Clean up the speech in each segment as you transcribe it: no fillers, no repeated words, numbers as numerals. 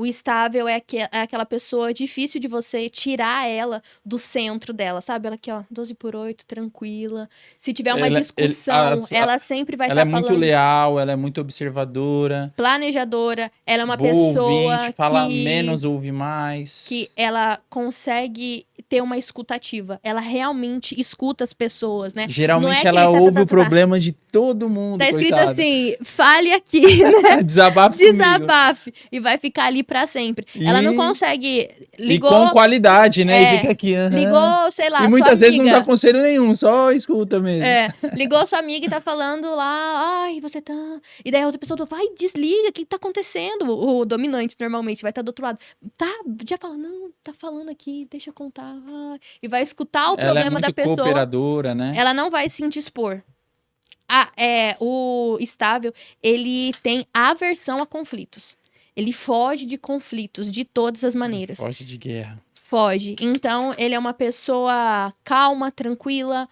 O estável é aquela pessoa difícil de você tirar ela do centro dela, sabe? Ela aqui, ó, 12/8, tranquila. Se tiver uma discussão, ela sempre vai ela é estar muito falando. leal, ela é muito observadora, Planejadora, ela é uma boa ouvinte, pessoa fala que menos, ouve mais. ela consegue ter uma escutativa. Ela realmente escuta as pessoas, né? Não é Geralmente aquele ela tá, tá, ouve tá, o tá, tá. problema de todo mundo, Tá escrito coitada. assim, fale aqui, né? Desabafe comigo. Desabafe. E vai ficar ali pra sempre. Ela não E, consegue. e com Ligou, qualidade, né? E fica aqui, aham. ligou, sei E lá, sua muitas vezes não dá amiga. conselho nenhum, só escuta mesmo. Ligou sua amiga e tá falando lá, ai, você tá. E daí a outra pessoa fala, vai, desliga, o que tá acontecendo? O dominante normalmente vai estar do outro lado. Tá, já fala, não, tá falando aqui, deixa eu contar. Ai. E vai escutar o Ela é problema da muito pessoa, cooperadora, né? ela não vai se indispor. O estável, ele tem aversão a conflitos. Ele foge de conflitos de todas as maneiras. Foge de guerra. Foge. Então, ele é uma pessoa calma, tranquila.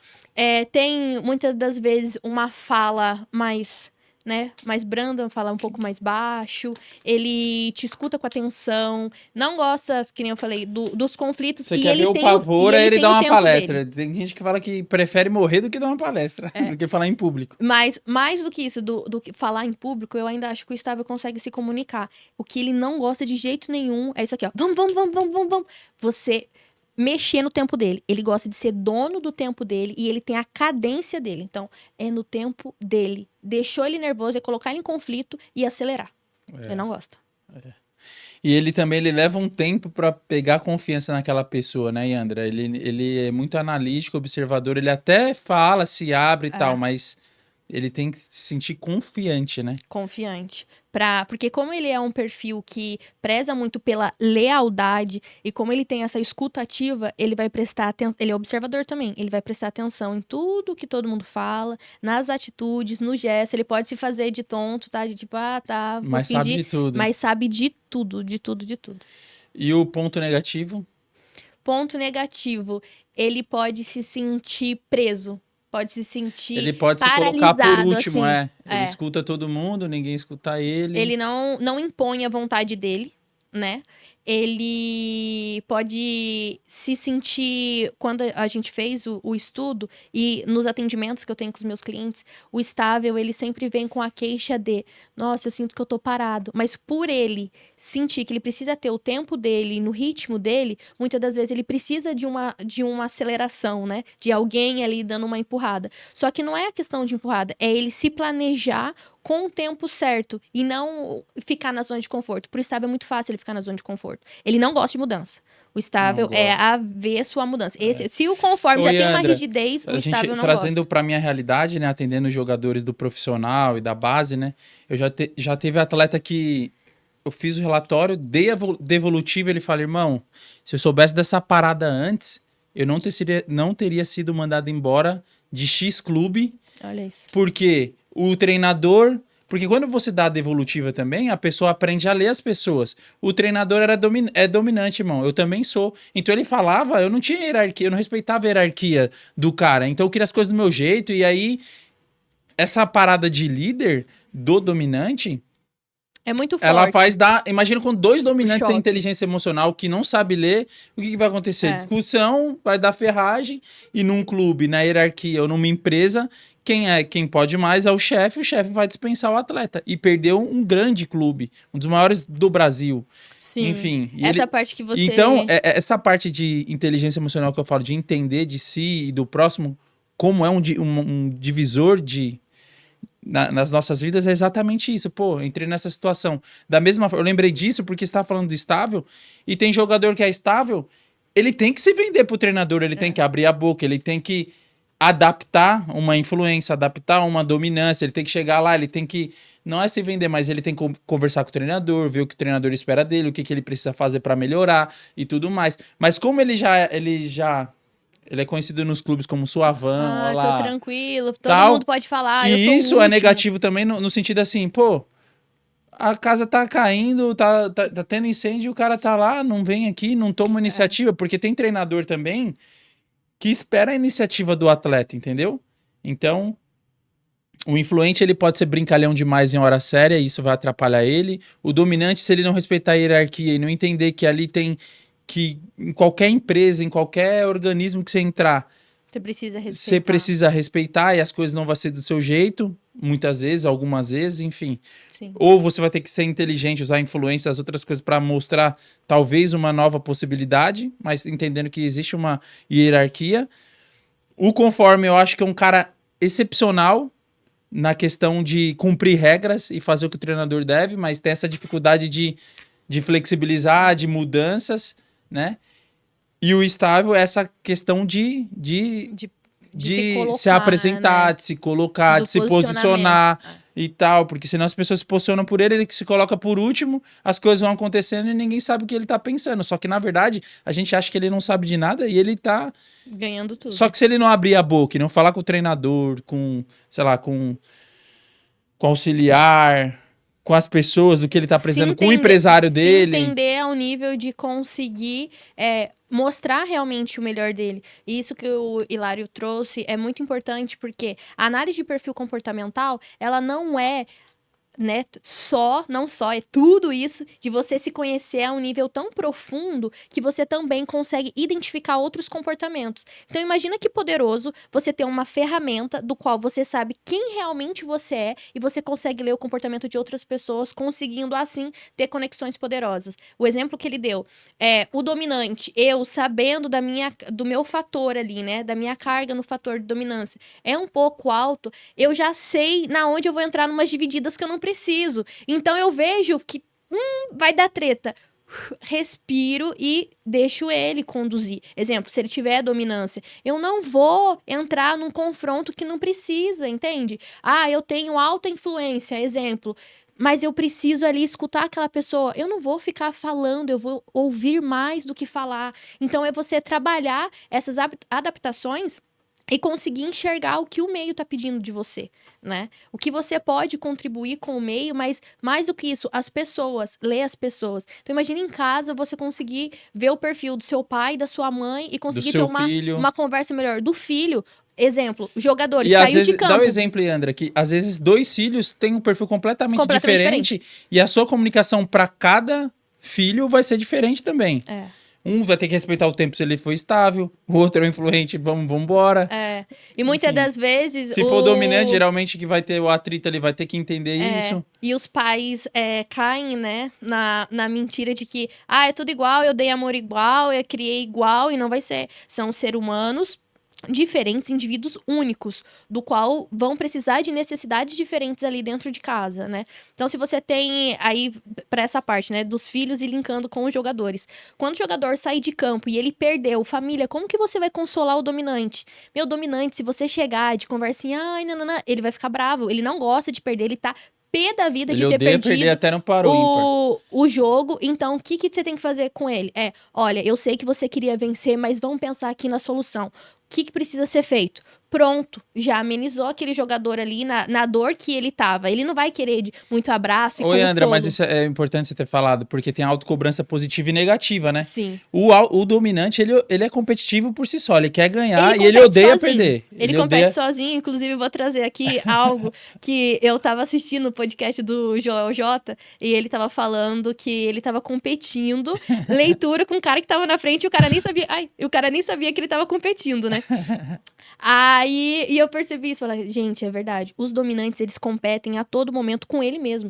Tem, muitas das vezes, uma fala mais, né, mais branda, uma fala um pouco mais baixo. Ele te escuta com atenção. Não gosta, que nem eu falei, dos conflitos. Você E quer ver ele o tem o, e pavor, aí ele ele tem dá o uma tempo dele. palestra. Tem gente que fala que prefere morrer do que dar uma palestra, do que falar em público. Mas, mais do que isso, do que falar em público, eu ainda acho que o estável consegue se comunicar. O que ele não gosta de jeito nenhum é isso aqui, ó. Vamos, vamos, vamos, vamos, vamos, vamos. Você mexer no tempo dele. Ele gosta de ser dono do tempo dele e ele tem a cadência dele. Então, é no tempo dele. Deixou ele nervoso, é colocar ele em conflito e acelerar. Ele não gosta. E ele também ele leva um tempo pra pegar confiança naquela pessoa, né, Yandra? Ele é muito analítico, observador, ele até fala, se abre e tal, mas ele tem que se sentir confiante, né? Confiante. Porque como ele é um perfil que preza muito pela lealdade e como ele tem essa escuta ativa, ele vai prestar atenção, ele é observador também, ele vai prestar atenção em tudo que todo mundo fala, nas atitudes, no gesto, ele pode se fazer de tonto, tá? De tipo, tá, vou Mas sabe fingir, de tudo. mas sabe de tudo, de tudo, de tudo. E o ponto negativo? Ponto negativo, ele pode se sentir preso, pode se sentir Ele pode se colocar por paralisado, último, assim. Ele escuta todo mundo, ninguém escuta ele. Ele não impõe a vontade dele, né? Ele pode se sentir. Quando a gente fez o estudo e nos atendimentos que eu tenho com os meus clientes, o estável, ele sempre vem com a queixa de: nossa, eu sinto que eu tô parado. Mas por ele sentir que ele precisa ter o tempo dele, no ritmo dele, muitas das vezes ele precisa de uma aceleração, né? De alguém ali dando uma empurrada. Só que não é a questão de empurrada, é ele se planejar com o tempo certo e não ficar na zona de conforto. Pro estável é muito fácil ele ficar na zona de conforto. Ele não gosta de mudança. O Não estável é gosto. avesso à mudança. Se o conforme já Oi, tem uma Andra, rigidez, o a gente estável não trazendo gosta. para minha realidade, né, atendendo os jogadores do profissional e da base, né, eu já teve atleta que eu fiz o relatório, dei a devolutiva, ele fala, irmão, se eu soubesse dessa parada antes, eu não teria sido mandado embora de X clube, Olha isso. porque o treinador... Porque quando você dá a devolutiva também, a pessoa aprende a ler as pessoas. O treinador é dominante, irmão. Eu também sou. Então ele falava, eu não tinha hierarquia, eu não respeitava a hierarquia do cara. Então eu queria as coisas do meu jeito. E aí, essa parada de líder do dominante, É muito ela forte faz dar. Imagina com dois o dominantes da choque. inteligência emocional que não sabe ler, o que vai acontecer? É. Discussão, vai dar ferragem. E num clube, na hierarquia ou numa empresa, quem pode mais é o chefe vai dispensar o atleta. E perdeu um grande clube, um dos maiores do Brasil. Sim. Enfim. Essa parte que você. Então, essa parte de inteligência emocional que eu falo, de entender de si e do próximo, como é um divisor nas nossas vidas, é exatamente isso. Pô, entrei nessa situação. Da mesma forma, eu lembrei disso porque você está falando do estável, e tem jogador que é estável, ele tem que se vender pro treinador, ele tem que abrir a boca, ele tem que adaptar uma influência, adaptar uma dominância, ele tem que chegar lá, ele tem que, não é se vender, mas ele tem que conversar com o treinador, ver o que o treinador espera dele, o que ele precisa fazer para melhorar e tudo mais. Mas como ele é conhecido nos clubes como suavão, ó Tô lá, tranquilo, todo mundo tal. pode falar, eu sou E o isso é último. negativo também no sentido assim, pô, a casa tá caindo, tá tendo incêndio, o cara tá lá, não vem aqui, não toma iniciativa, porque tem treinador também que espera a iniciativa do atleta, entendeu? Então, O influente, ele pode ser brincalhão demais em hora séria, e isso vai atrapalhar ele. O dominante, se ele não respeitar a hierarquia e não entender que ali tem que em qualquer empresa, em qualquer organismo que você entrar, Você precisa respeitar. você precisa respeitar e as coisas não vão ser do seu jeito, muitas vezes, algumas vezes, enfim. Sim. Ou você vai ter que ser inteligente, usar influência, as outras coisas para mostrar talvez uma nova possibilidade, mas entendendo que existe uma hierarquia. O conforme eu acho que é um cara excepcional na questão de cumprir regras e fazer o que o treinador deve, mas tem essa dificuldade de flexibilizar, de mudanças, né? E o estável é essa questão de se colocar, se apresentar, né? de se colocar, Do de se posicionar posicionamento. e tal, porque senão as pessoas se posicionam por ele, ele se coloca por último, as coisas vão acontecendo e ninguém sabe o que ele tá pensando. Só que, na verdade, a gente acha que ele não sabe de nada e ele tá... Ganhando tudo. Só que se ele não abrir a boca e não falar com o treinador, com, sei lá, com auxiliar, com as pessoas do que ele tá precisando, com o empresário dele... Se entender ao nível de conseguir mostrar realmente o melhor dele. E isso que o Hilário trouxe é muito importante, porque a análise de perfil comportamental, ela não é... né, não só, é tudo isso de você se conhecer a um nível tão profundo que você também consegue identificar outros comportamentos. Então imagina que poderoso você ter uma ferramenta do qual você sabe quem realmente você é e você consegue ler o comportamento de outras pessoas, conseguindo assim ter conexões poderosas. O exemplo que ele deu é o dominante, eu sabendo do meu fator ali, né, da minha carga no fator de dominância, é um pouco alto, eu já sei na onde eu vou entrar numas divididas que eu não preciso. Então eu vejo que vai dar treta. Respiro e deixo ele conduzir. Exemplo, se ele tiver dominância, eu não vou entrar num confronto que não precisa, entende? Eu tenho alta influência, exemplo, mas eu preciso ali escutar aquela pessoa. Eu não vou ficar falando, eu vou ouvir mais do que falar. Então é você trabalhar essas adaptações e conseguir enxergar o que o meio tá pedindo de você, né? O que você pode contribuir com o meio, mas mais do que isso, as pessoas, ler as pessoas. Então imagina em casa você conseguir ver o perfil do seu pai, da sua mãe e conseguir ter uma conversa melhor. Do filho, exemplo, jogadores, saiu de campo. Dá um exemplo aí, André, que às vezes 2 filhos têm um perfil completamente diferente e a sua comunicação para cada filho vai ser diferente também. Um vai ter que respeitar o tempo se ele for estável, o outro é o influente, vamos embora. E muitas das vezes... Se for dominante, geralmente que vai ter o atrito, ele vai ter que entender isso. E os pais caem, né, na mentira de que, é tudo igual, eu dei amor igual, eu criei igual, e não vai ser. São seres humanos diferentes, indivíduos únicos, do qual vão precisar de necessidades diferentes ali dentro de casa, né? Então, se você tem aí, para essa parte, né, dos filhos e linkando com os jogadores. Quando o jogador sair de campo e ele perdeu, família, como que você vai consolar o dominante? Meu dominante, se você chegar de conversinha, ele vai ficar bravo, ele não gosta de perder, ele tá pé da vida de ter perdido até não parou o jogo. Então, o que você tem que fazer com ele? Olha, eu sei que você queria vencer, mas vamos pensar aqui na solução. O que precisa ser feito? Pronto, já amenizou aquele jogador ali na dor que ele tava. Ele não vai querer muito abraço e Oi, André, mas isso é importante você ter falado, porque tem autocobrança positiva e negativa, né? Sim. O dominante, ele é competitivo por si só, ele quer ganhar e ele odeia perder. Ele compete sozinho, inclusive eu vou trazer aqui algo que eu tava assistindo no podcast do Joel J, e ele tava falando que ele tava competindo leitura com um cara que tava na frente e o cara nem sabia, o cara nem sabia que ele tava competindo, né? Aí eu percebi isso, falei, gente, é verdade, os dominantes, eles competem a todo momento com ele mesmo.